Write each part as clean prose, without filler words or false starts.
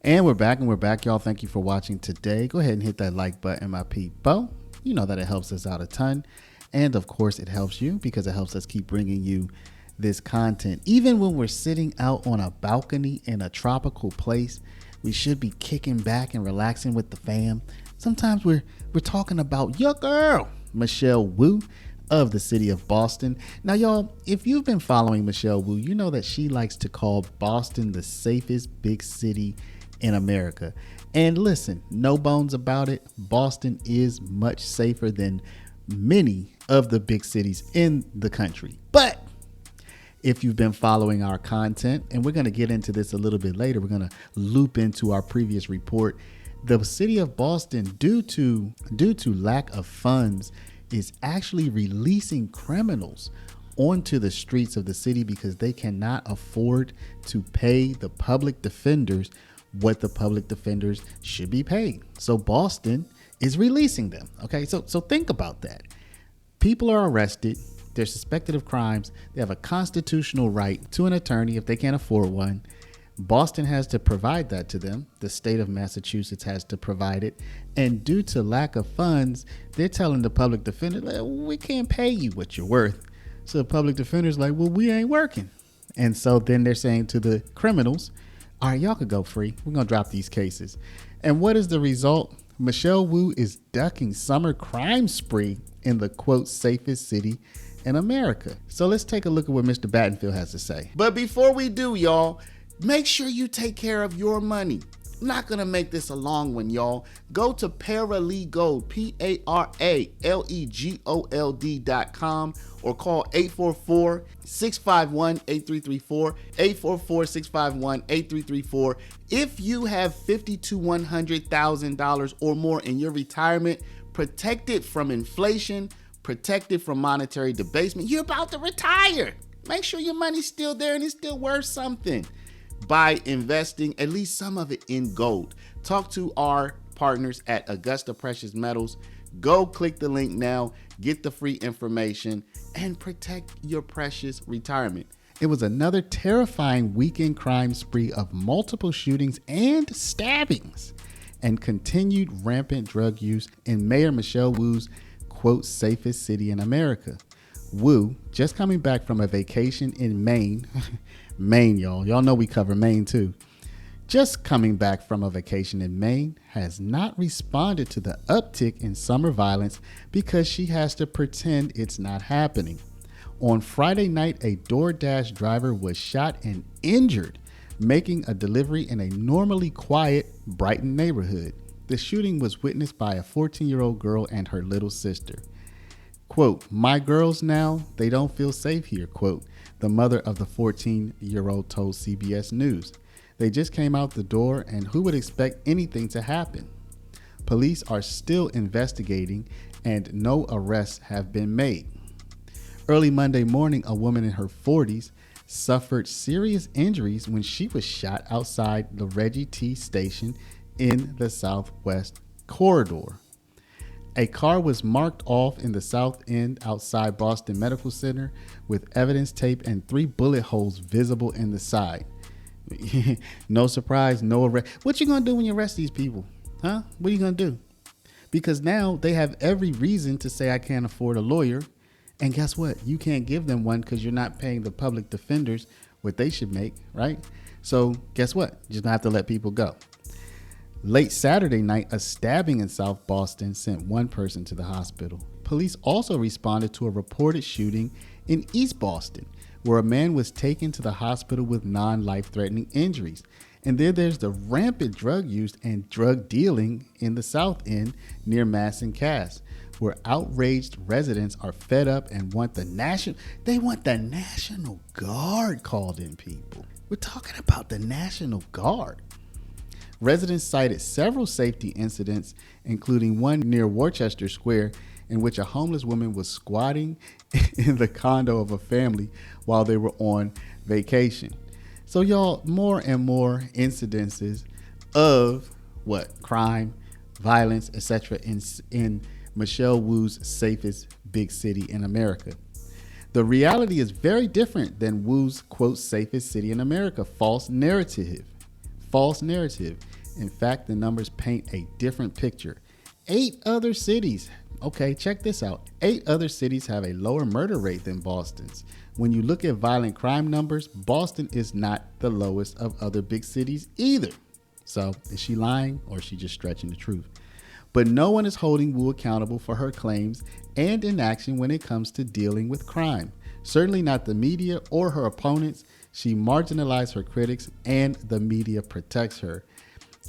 And we're back, y'all. Thank you for watching today. Go ahead and hit that like button, my people. You know that it helps us out a ton. And of course, it helps you because it helps us keep bringing you this content. Even when we're sitting out on a balcony in a tropical place, we should be kicking back and relaxing with the fam. Sometimes we're talking about your girl, Michelle Wu of the city of Boston. Now, y'all, if you've been following Michelle Wu, you know that she likes to call Boston the safest big city in America. And listen, no bones about it, Boston is much safer than many of the big cities in the country. But if you've been following our content, and we're going to get into this a little bit later, we're going to loop into our previous report. The city of Boston, due to lack of funds, is actually releasing criminals onto the streets of the city because they cannot afford to pay the public defenders what the public defenders should be paid. So Boston is releasing them. Okay, so think about that. People are arrested. They're suspected of crimes. They have a constitutional right to an attorney if they can't afford one. Boston has to provide that to them. The state of Massachusetts has to provide it. And due to lack of funds, they're telling the public defender, we can't pay you what you're worth. So the public defender's like, well, we ain't working. And so then they're saying to the criminals, all right, y'all could go free. We're going to drop these cases. And what is the result? Michelle Wu is ducking summer crime spree in the, quote, safest city in America. So let's take a look at what Mr. Battenfield has to say. But before we do, y'all, make sure you take care of your money. I'm not going to make this a long one, y'all. Go to Paralegold, PARALEGOLD.com, or call 844-651-8334, 844-651-8334. If you have $50,000 to $100,000 or more in your retirement, protected from inflation, protected from monetary debasement, you're about to retire. Make sure your money's still there and it's still worth something by investing at least some of it in gold. Talk to our partners at Augusta Precious Metals. Go click the link now, get the free information, and protect your precious retirement. It was another terrifying weekend crime spree of multiple shootings and stabbings and continued rampant drug use in Mayor Michelle Wu's, quote, safest city in America. Wu, just coming back from a vacation in Maine, Maine, y'all know we cover Maine too. Just coming back from a vacation in Maine, has not responded to the uptick in summer violence because she has to pretend it's not happening. On Friday night, a DoorDash driver was shot and injured making a delivery in a normally quiet Brighton neighborhood. The shooting was witnessed by a 14-year-old girl and her little sister. Quote, my girls now, they don't feel safe here, quote, the mother of the 14-year-old told CBS News. They just came out the door, and who would expect anything to happen? Police are still investigating, and no arrests have been made. Early Monday morning, a woman in her 40s suffered serious injuries when she was shot outside the Reggie T station in the Southwest Corridor. A car was marked off in the south end outside Boston Medical Center with evidence tape and 3 bullet holes visible in the side. No surprise, no arrest. What you gonna do when you arrest these people? Huh? What are you gonna do? Because now they have every reason to say I can't afford a lawyer. And guess what? You can't give them one because you're not paying the public defenders what they should make, right? So guess what? You're just gonna have to let people go. Late Saturday night, a stabbing in South Boston sent one person to the hospital. Police also responded to a reported shooting in East Boston, where a man was taken to the hospital with non-life-threatening injuries. And there's the rampant drug use and drug dealing in the South End near Mass and Cass, where outraged residents are fed up and want the National Guard called in, people. We're talking about the National Guard. Residents cited several safety incidents, including one near Worcester Square, in which a homeless woman was squatting in the condo of a family while they were on vacation. So y'all, more and more incidences of crime, violence, etc. in Michelle Wu's safest big city in America. The reality is very different than Wu's, quote, safest city in America false narrative. false narrative. In fact, the numbers paint a different picture. 8 other cities, okay, check this out. 8 other cities have a lower murder rate than Boston's. When you look at violent crime numbers, Boston is not the lowest of other big cities either. So is she lying, or is she just stretching the truth? But no one is holding Wu accountable for her claims and inaction when it comes to dealing with crime. Certainly not the media or her opponents. She marginalized her critics, and the media protects her.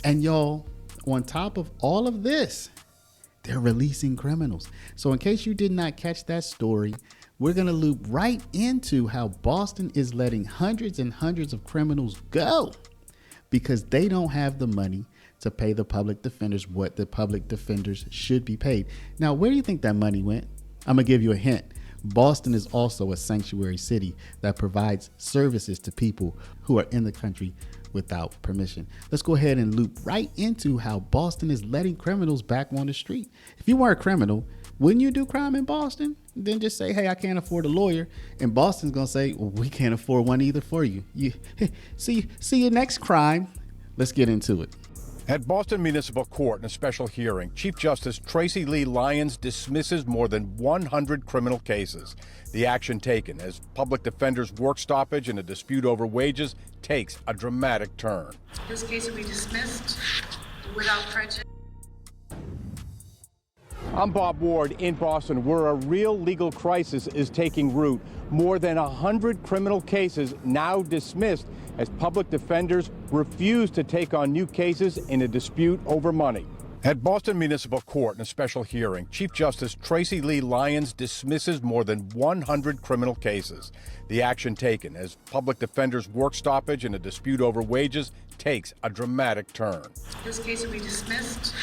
And y'all, on top of all of this, they're releasing criminals. So in case you did not catch that story, we're going to loop right into how Boston is letting hundreds and hundreds of criminals go because they don't have the money to pay the public defenders what the public defenders should be paid. Now, where do you think that money went? I'm going to give you a hint. Boston is also a sanctuary city that provides services to people who are in the country without permission. Let's go ahead and loop right into how Boston is letting criminals back on the street. If you weren't a criminal, wouldn't you do crime in Boston? Then just say, hey, I can't afford a lawyer. And Boston's going to say, well, we can't afford one either for you. See your next crime. Let's get into it. At Boston Municipal Court in a special hearing, Chief Justice Tracy Lee Lyons dismisses more than 100 criminal cases. The action taken as public defenders' work stoppage and a dispute over wages takes a dramatic turn. This case will be dismissed without prejudice. I'm Bob Ward in Boston, where a real legal crisis is taking root. More than 100 criminal cases now dismissed as public defenders refuse to take on new cases in a dispute over money. At Boston Municipal Court in a special hearing, Chief Justice Tracy Lee Lyons dismisses more than 100 criminal cases. The action taken as public defenders' work stoppage and a dispute over wages takes a dramatic turn. This case will be dismissed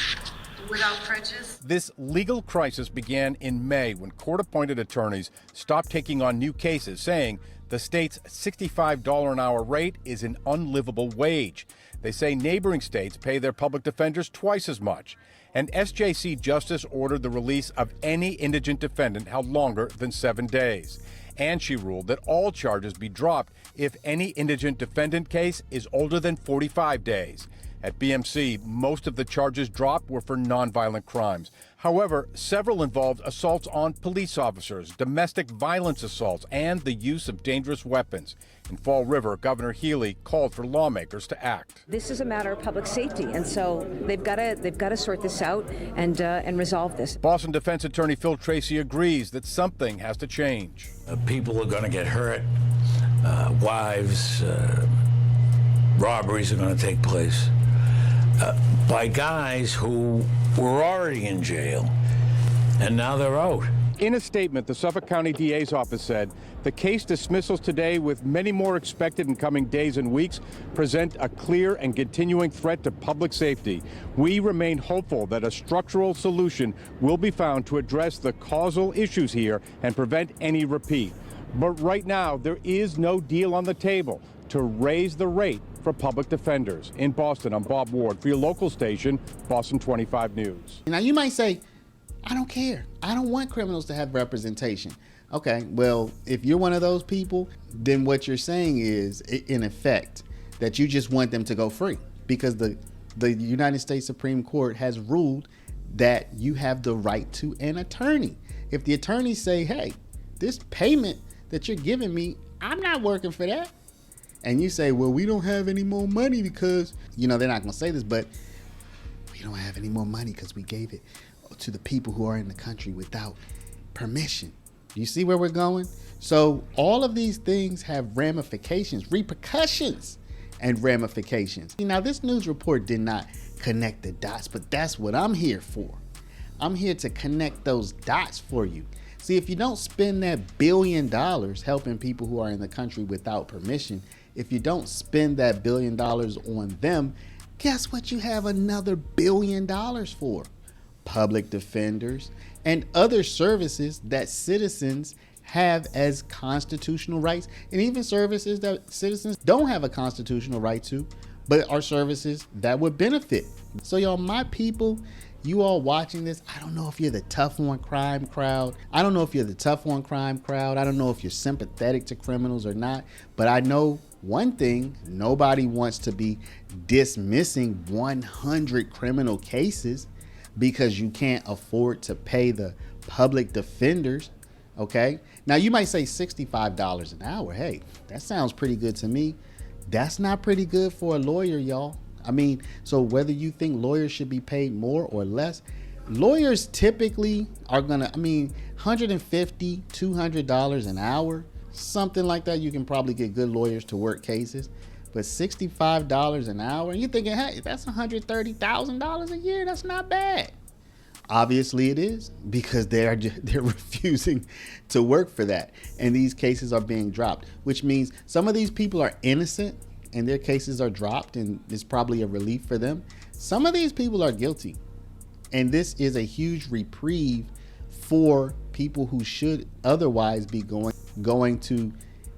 without prejudice. This legal crisis began in May when court-appointed attorneys stopped taking on new cases, saying the state's $65 an hour rate is an unlivable wage. They say neighboring states pay their public defenders twice as much. An SJC justice ordered the release of any indigent defendant held longer than 7 days. And she ruled that all charges be dropped if any indigent defendant case is older than 45 days. At BMC, most of the charges dropped were for nonviolent crimes. However, several involved assaults on police officers, domestic violence assaults, and the use of dangerous weapons. In Fall River, Governor Healy called for lawmakers to act. This is a matter of public safety, and so they've got to sort this out and resolve this. Boston defense attorney Phil Tracy agrees that something has to change. People are going to get hurt, wives, robberies are going to take place by guys who were already in jail, and now they're out. In a statement, the Suffolk County DA's office said the case dismissals today, with many more expected in coming days and weeks, present a clear and continuing threat to public safety. We remain hopeful that a structural solution will be found to address the causal issues here and prevent any repeat. But right now, there is no deal on the table to raise the rate for public defenders. In Boston, I'm Bob Ward for your local station, Boston 25 News. Now you might say, I don't care. I don't want criminals to have representation. Okay, well, if you're one of those people, then what you're saying is, in effect, that you just want them to go free because the United States Supreme Court has ruled that you have the right to an attorney. If the attorneys say, hey, this payment that you're giving me, I'm not working for that. And you say, well, we don't have any more money because, they're not going to say this, but we don't have any more money because we gave it to the people who are in the country without permission. Do you see where we're going? So all of these things have ramifications, repercussions, and ramifications. Now, this news report did not connect the dots, but that's what I'm here for. I'm here to connect those dots for you. See, if you don't spend that $1 billion helping people who are in the country without permission, if you don't spend that $1 billion on them, guess what you have another $1 billion for? Public defenders and other services that citizens have as constitutional rights, and even services that citizens don't have a constitutional right to, but are services that would benefit. So y'all, my people, you all watching this, I don't know if you're the tough on crime crowd. I don't know if you're sympathetic to criminals or not, but I know One thing, nobody wants to be dismissing 100 criminal cases because you can't afford to pay the public defenders. Okay. Now you might say $65 an hour. Hey, that sounds pretty good to me. That's not pretty good for a lawyer, y'all. I mean, so whether you think lawyers should be paid more or less, lawyers typically are gonna, $150, $200 an hour, something like that. You can probably get good lawyers to work cases, but $65 an hour, and you're thinking, hey, that's $130,000 a year. That's not bad. Obviously it is, because they're refusing to work for that. And these cases are being dropped, which means some of these people are innocent and their cases are dropped, and it's probably a relief for them. Some of these people are guilty. And this is a huge reprieve for people who should otherwise be going to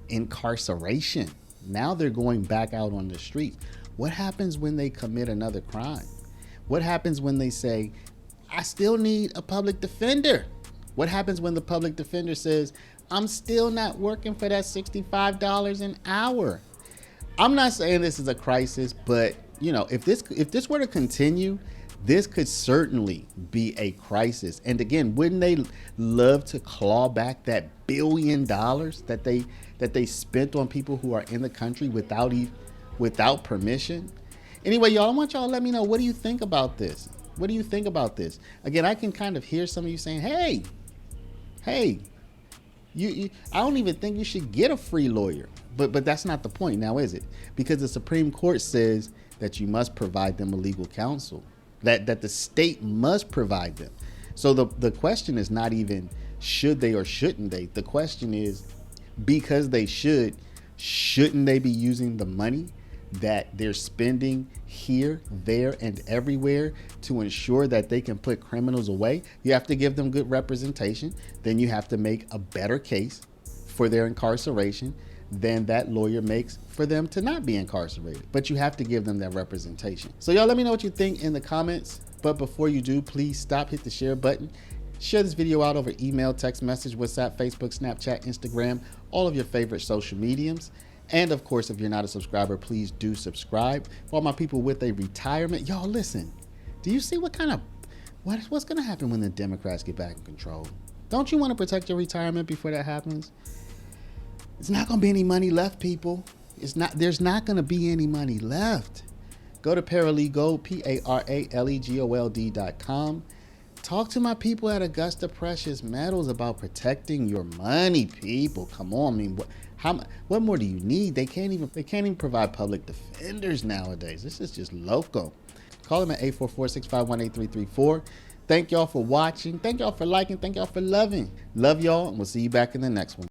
incarceration. Now they're going back out on the streets. What happens when they commit another crime? What happens when they say, I still need a public defender? What happens when the public defender says, I'm still not working for that $65 an hour? I'm not saying this is a crisis, but if this were to continue, this could certainly be a crisis. And again, wouldn't they love to claw back that $1 billion that they spent on people who are in the country without permission? Anyway, y'all, I want y'all to let me know, what do you think about this? What do you think about this? Again, I can kind of hear some of you saying, hey, I don't even think you should get a free lawyer. But that's not the point now, is it? Because the Supreme Court says that you must provide them a legal counsel, that the state must provide them. So the question is not even should they or shouldn't they? The question is, because they shouldn't they be using the money that they're spending here, there, and everywhere to ensure that they can put criminals away? You have to give them good representation. Then you have to make a better case for their incarceration than that lawyer makes for them to not be incarcerated. But you have to give them that representation. So y'all, let me know what you think in the comments. But before you do, please stop, hit the share button. Share this video out over email, text message, WhatsApp, Facebook, Snapchat, Instagram, all of your favorite social mediums. And of course, if you're not a subscriber, please do subscribe. For all my people with a retirement, y'all listen, do you see what's going to happen when the Democrats get back in control? Don't you want to protect your retirement before that happens? It's not going to be any money left, people. There's not going to be any money left. Go to Paralegal, PARALEGOLD.com. Talk to my people at Augusta Precious Metals about protecting your money, people. Come on, what more do you need? They can't even provide public defenders nowadays. This is just loco. Call them at 844-651-8334. Thank y'all for watching. Thank y'all for liking. Thank y'all for loving. Love y'all, and we'll see you back in the next one.